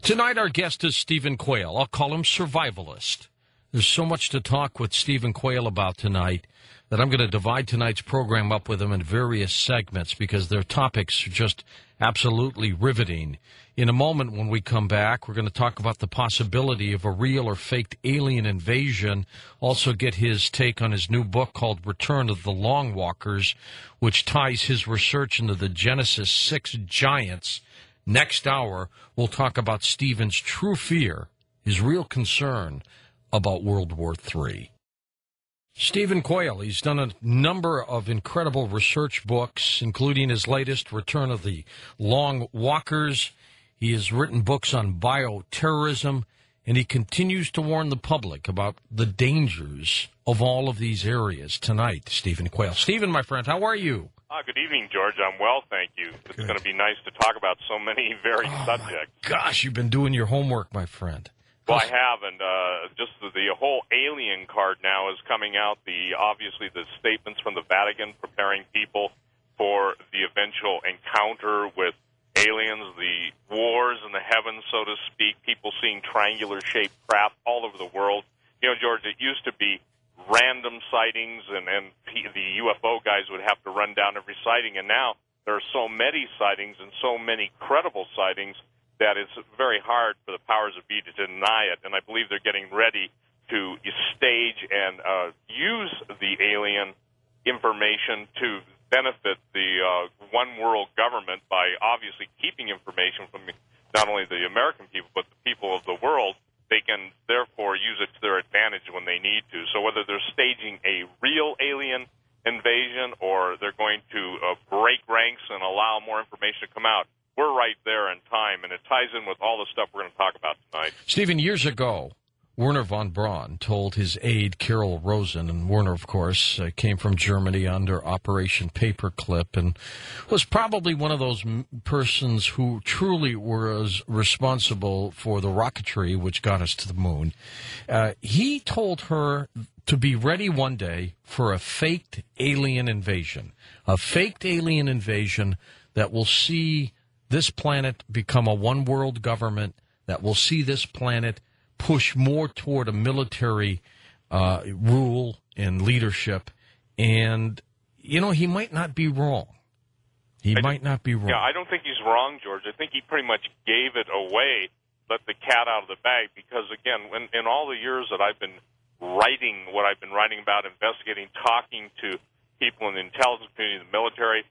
Tonight, our guest is Steve Quayle. I'll call him survivalist. There's so much to talk with Steve Quayle about tonight that I'm going to divide tonight's program up with him in various segments because their topics are just absolutely riveting. In a moment when we come back, we're going to talk about the possibility of a real or faked alien invasion, also get his take on his new book called Return of the Long Walkers, which ties his research into the Genesis 6 giants. Next hour, we'll talk about Stephen's true fear, his real concern about World War III. Steve Quayle, he's done a number of incredible research books, including his latest, Return of the Long Walkers. He has written books on bioterrorism, and he continues to warn the public about the dangers of all of these areas tonight, Steve Quayle. Stephen, my friend, how are you? Good evening, George. I'm well, thank you. It's going to be nice to talk about so many varied subjects. Gosh, you've been doing your homework, my friend. Well, I have, and just the whole alien card now is coming out. Obviously the statements from the Vatican preparing people for the eventual encounter with aliens, the wars in the heavens, so to speak, people seeing triangular-shaped craft all over the world. You know, George, it used to be random sightings, and the UFO guys would have to run down every sighting, and now there are so many sightings and so many credible sightings that it's very hard for the powers that be to deny it, and I believe they're getting ready to stage and use the alien information to benefit the one-world government by obviously keeping information from not only the American people but the people of the world. They can therefore use it to their advantage when they need to. So whether they're staging a real alien invasion or they're going to break ranks and allow more information to come out, we're right there in time, and it ties in with all the stuff we're going to talk about tonight. Stephen, years ago, Werner von Braun told his aide, Carol Rosen, and Werner, of course, came from Germany under Operation Paperclip and was probably one of those persons who truly was responsible for the rocketry which got us to the moon. He told her to be ready one day for a faked alien invasion that will see this planet become a one-world government, that will see this planet push more toward a military rule and leadership. And, you know, he might not be wrong. Yeah, I don't think he's wrong, George. I think he pretty much gave it away, let the cat out of the bag, because, again, in all the years that I've been writing what I've been writing about, investigating, talking to people in the intelligence community, the military,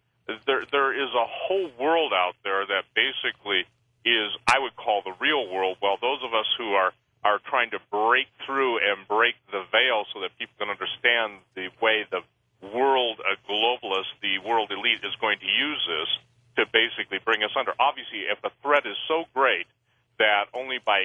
there is a whole world out there that basically is, I would call, the real world. Well, those of us who are trying to break through and break the veil so that people can understand the way the world globalist, the world elite, is going to use this to basically bring us under. Obviously, if the threat is so great that only by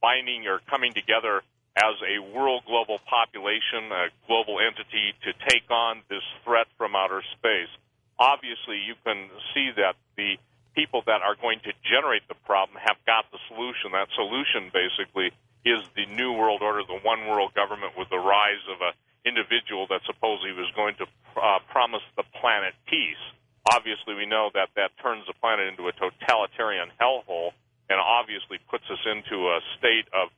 binding or coming together as a world global population, a global entity to take on this threat from outer space, obviously you can see that the people that are going to generate the problem have got the solution. That solution basically is the New World Order, the one world government with the rise of an individual that supposedly was going to promise the planet peace. Obviously, we know that turns the planet into a totalitarian hellhole and obviously puts us into a state of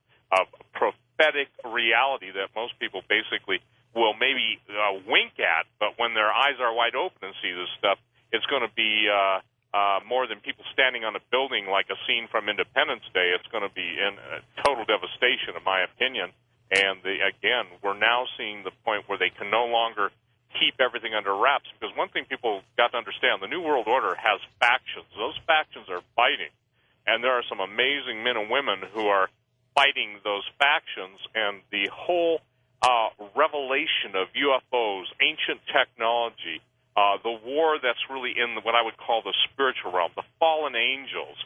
prophetic reality that most people basically will maybe wink at, but when their eyes are wide open and see this stuff, it's going to be more than people standing on a building like a scene from Independence Day. It's going to be in total devastation, in my opinion. And, again, we're now seeing the point where they can no longer keep everything under wraps, because one thing people got to understand, the New World Order has factions. Those factions are fighting, and there are some amazing men and women who are fighting those factions, and the whole revelation of UFOs, ancient technology, the war that's really in what I would call the spiritual realm, the fallen angels,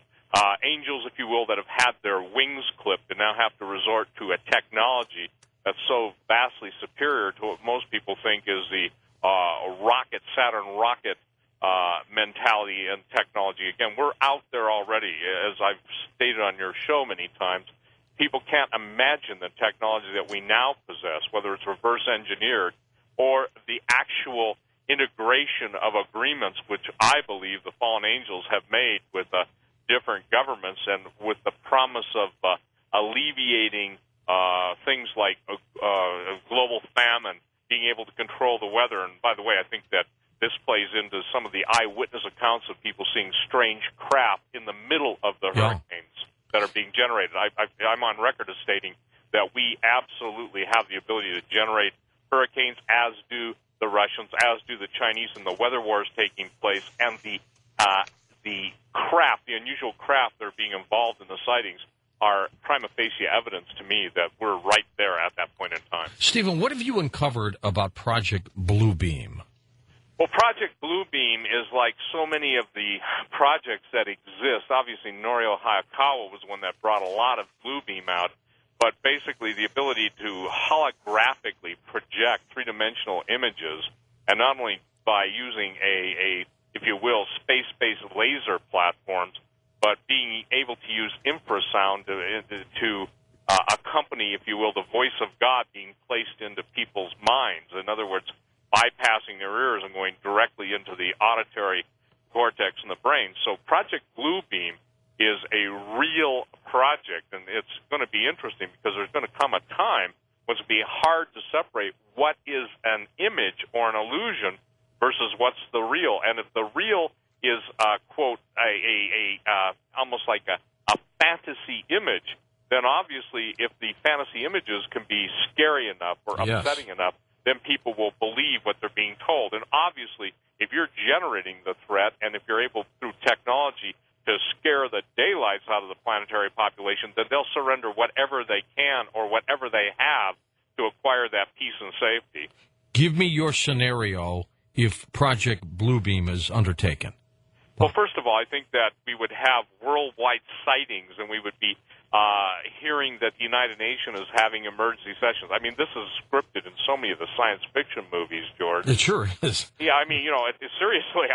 angels, if you will, that have had their wings clipped and now have to resort to a technology that's so vastly superior to what most people think is the Saturn rocket mentality and technology. Again, we're out there already. As I've stated on your show many times, people can't imagine the technology that we now possess, whether it's reverse engineered or the actual integration of agreements, which I believe the fallen angels have made with different governments, and with the promise of alleviating things like global famine, being able to control the weather. And by the way, I think that this plays into some of the eyewitness accounts of people seeing strange craft in the middle of the hurricanes that are being generated. I'm on record as stating that we absolutely have the ability to generate hurricanes, as do the Russians, as do the Chinese, and the weather wars taking place, and the craft, the unusual craft that are being involved in the sightings are prima facie evidence to me that we're right there at that point in time. Stephen, what have you uncovered about Project Bluebeam? Well, Project Bluebeam is like so many of the projects that exist. Obviously, Norio Hayakawa was one that brought a lot of Bluebeam out, but basically the ability to holographically project three-dimensional images, and not only by using a if you will, space-based laser platforms, but being able to use infrasound to accompany, if you will, the voice of God being placed into people's minds. In other words, bypassing their ears and going directly into the auditory cortex in the brain. So Project Bluebeam is a real project, and it's going to be interesting because there's going to come a time when it's going to be hard to separate what is an image or an illusion versus what's the real. And if the real is, quote, almost like a fantasy image, then obviously if the fantasy images can be scary enough or upsetting enough, then people will believe what they're being told. And obviously, if you're generating the threat and if you're able, through technology, to scare the daylights out of the planetary population, then they'll surrender whatever they can or whatever they have to acquire that peace and safety. Give me your scenario if Project Bluebeam is undertaken. Well, first of all, I think that we would have worldwide sightings, and we would be hearing that the United Nations is having emergency sessions. I mean, this is scripted in so many of the science fiction movies, George. It sure is. Yeah, I mean, seriously,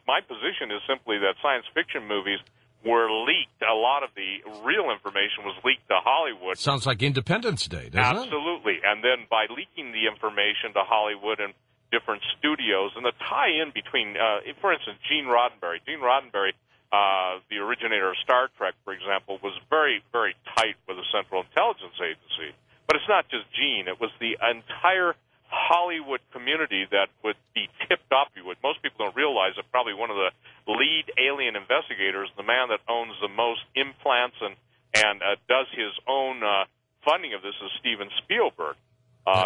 my position is simply that science fiction movies were leaked. A lot of the real information was leaked to Hollywood. Sounds like Independence Day, doesn't it? Absolutely. And then by leaking the information to Hollywood and different studios, and the tie-in between, for instance, Gene Roddenberry. Gene Roddenberry, the originator of Star Trek, for example, was very, very tight with the Central Intelligence Agency. But it's not just Gene. It was the entire Hollywood community that would be tipped off. Most people don't realize that probably one of the lead alien investigators, the man that owns the most implants and does his own funding of this, is Steven Spielberg.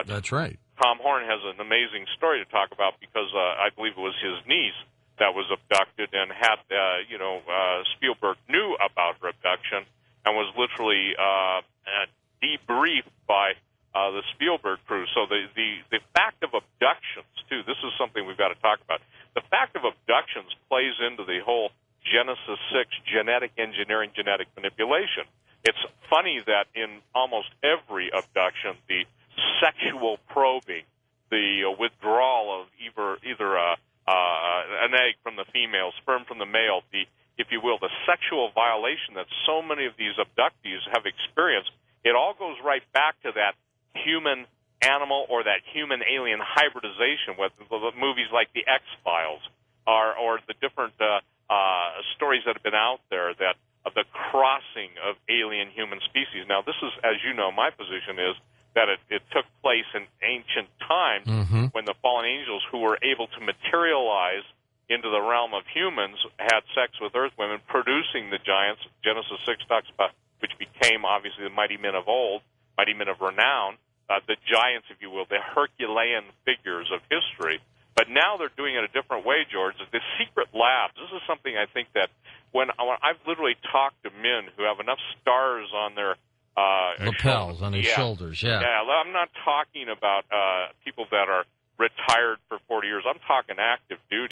That's right. Tom Horn has an amazing story to talk about because I believe it was his niece that was abducted, and had Spielberg knew about her abduction and was literally debriefed by the Spielberg crew. So the fact of abductions, too, this is something we've got to talk about. The fact of abductions plays into the whole Genesis 6 genetic engineering, genetic manipulation. It's funny that in almost every abduction, the sexual probing, the withdrawal of either an egg from the female, sperm from the male, if you will, the sexual violation that so many of these abductees have experienced, it all goes right back to that human-animal or that human-alien hybridization with the movies like The X-Files or the different stories that have been out there that of the crossing of alien-human species. Now, this is, as you know, my position is that it took place in ancient times when the fallen angels who were able to materialize into the realm of humans had sex with earth women, producing the giants. Genesis 6 talks about, which became, obviously, the mighty men of old, mighty men of renown, the giants, if you will, the Herculean figures of history. But now they're doing it a different way, George. The secret labs, this is something I think that when I've literally talked to men who have enough stars on their lapels on his shoulders, Yeah, I'm not talking about people that are retired for 40 years. I'm talking active duty.